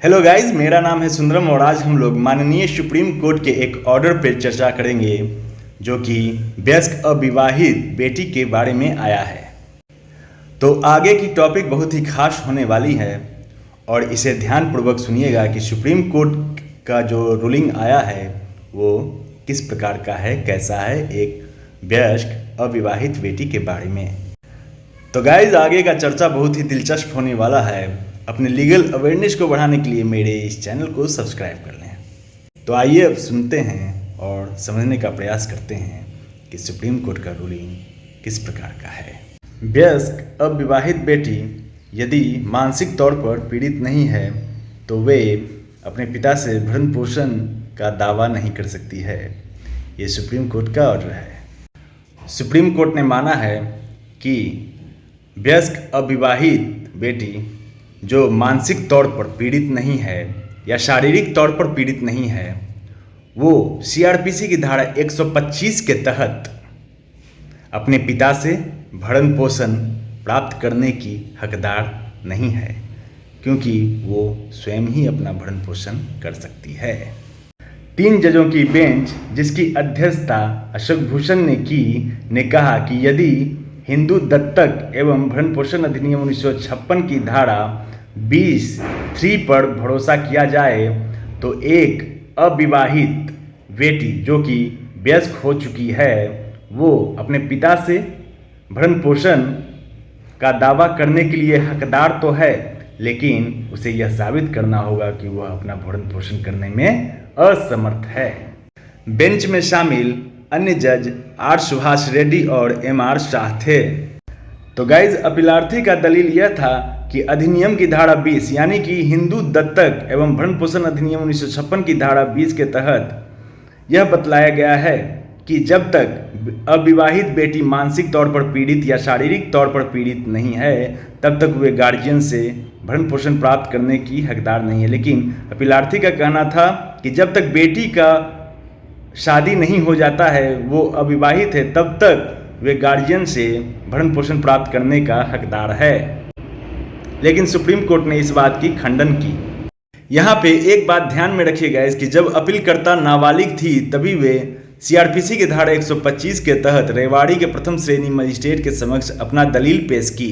Hello guys, मेरा नाम है सुंदरम और आज हम लोग माननीय सुप्रीम कोर्ट के एक ऑर्डर पर चर्चा करेंगे जो कि वयस्क अविवाहित बेटी के बारे में आया है। तो आगे की टॉपिक बहुत ही खास होने वाली है और इसे ध्यानपूर्वक सुनिएगा कि सुप्रीम कोर्ट का जो रूलिंग आया है वो किस प्रकार का है, कैसा है एक वयस्क अविवाहित बेटी के बारे में। तो गाइज आगे का चर्चा बहुत ही दिलचस्प होने वाला है। अपने लीगल अवेयरनेस को बढ़ाने के लिए मेरे इस चैनल को सब्सक्राइब कर लें। तो आइए अब सुनते हैं और समझने का प्रयास करते हैं कि सुप्रीम कोर्ट का रूलिंग किस प्रकार का है। वयस्क अविवाहित बेटी यदि मानसिक तौर पर पीड़ित नहीं है तो वे अपने पिता से भरण पोषण का दावा नहीं कर सकती है। ये सुप्रीम कोर्ट का ऑर्डर है। सुप्रीम कोर्ट ने माना है कि वयस्क अविवाहित बेटी जो मानसिक तौर पर पीड़ित नहीं है या शारीरिक तौर पर पीड़ित नहीं है वो सीआरपीसी की धारा 125 के तहत अपने पिता से भरण पोषण प्राप्त करने की हकदार नहीं है, क्योंकि वो स्वयं ही अपना भरण पोषण कर सकती है। 3 जजों की बेंच जिसकी अध्यक्षता अशोक भूषण ने की ने कहा कि यदि हिंदू दत्तक एवं भरण पोषण अधिनियम 1956 की धारा 20(3) पर भरोसा किया जाए तो एक अविवाहित बेटी जो कि वयस्क हो चुकी है वो अपने पिता से भरण पोषण का दावा करने के लिए हकदार तो है, लेकिन उसे यह साबित करना होगा कि वह अपना भरण पोषण करने में असमर्थ है। बेंच में शामिल अन्य जज आर सुभाष रेड्डी और एम.आर. शाह थे। तो गाइज अपीलार्थी का दलील यह था कि अधिनियम की धारा 20 यानी कि हिंदू दत्तक एवं भरण पोषण अधिनियम 1956 की धारा 20 के तहत यह बतलाया गया है कि जब तक अविवाहित बेटी मानसिक तौर पर पीड़ित या शारीरिक तौर पर पीड़ित नहीं है तब तक वे गार्जियन से भरण पोषण प्राप्त करने की हकदार नहीं है। लेकिन अपीलार्थी का कहना था कि जब तक बेटी का शादी नहीं हो जाता है, वो अविवाहित है, तब तक वे गार्जियन से भरण पोषण प्राप्त करने का हकदार है। लेकिन सुप्रीम कोर्ट ने इस बात की खंडन की। यहाँ पे एक बात ध्यान में रखिएगा कि जब अपीलकर्ता नाबालिग थी तभी वे सीआरपीसी की धारा 125 के तहत रेवाड़ी के प्रथम श्रेणी मजिस्ट्रेट के समक्ष अपना दलील पेश की।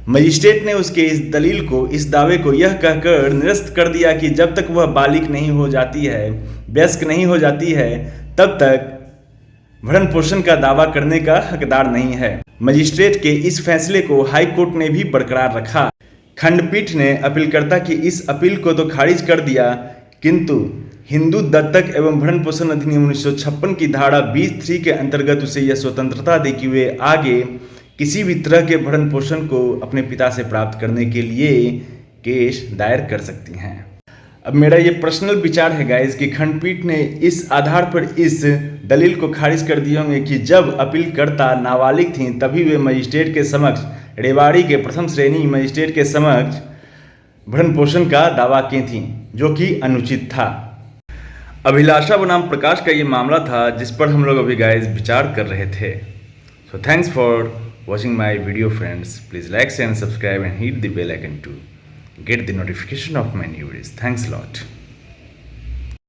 मजिस्ट्रेट ने उसके इस दलील को, इस दावे को यह कहकर निरस्त कर दिया कि जब तक वह बालिग नहीं हो जाती है, वयस्क नहीं हो जाती है, तब तक भरण पोषण का दावा करने का हकदार नहीं है। मजिस्ट्रेट के इस फैसले को हाई कोर्ट ने भी बरकरार रखा। खंडपीठ ने अपीलकर्ता की इस अपील को तो खारिज कर दिया, किंतु हिंदू दत्तक एवं भरण पोषण अधिनियम 1956 की धारा 20(3) के अंतर्गत उसे यह स्वतंत्रता दी कि वे आगे किसी भी तरह के भरण पोषण को अपने पिता से प्राप्त करने के लिए केस दायर कर सकती हैं। अब मेरा ये पर्सनल विचार है गाइज कि खंडपीठ ने इस आधार पर इस दलील को खारिज कर दिए होंगे कि जब अपीलकर्ता नाबालिग थीं तभी वे मजिस्ट्रेट के समक्ष, रेवाड़ी के प्रथम श्रेणी मजिस्ट्रेट के समक्ष भरण पोषण का दावा की थीं, जो कि अनुचित था। अभिलाषा बनाम प्रकाश का ये मामला था जिस पर हम लोग अभी गाइज विचार कर रहे थे। So thanks for watching my video friends. Please like, share and subscribe and hit the bell icon to get the notification of my new videos. Thanks a lot.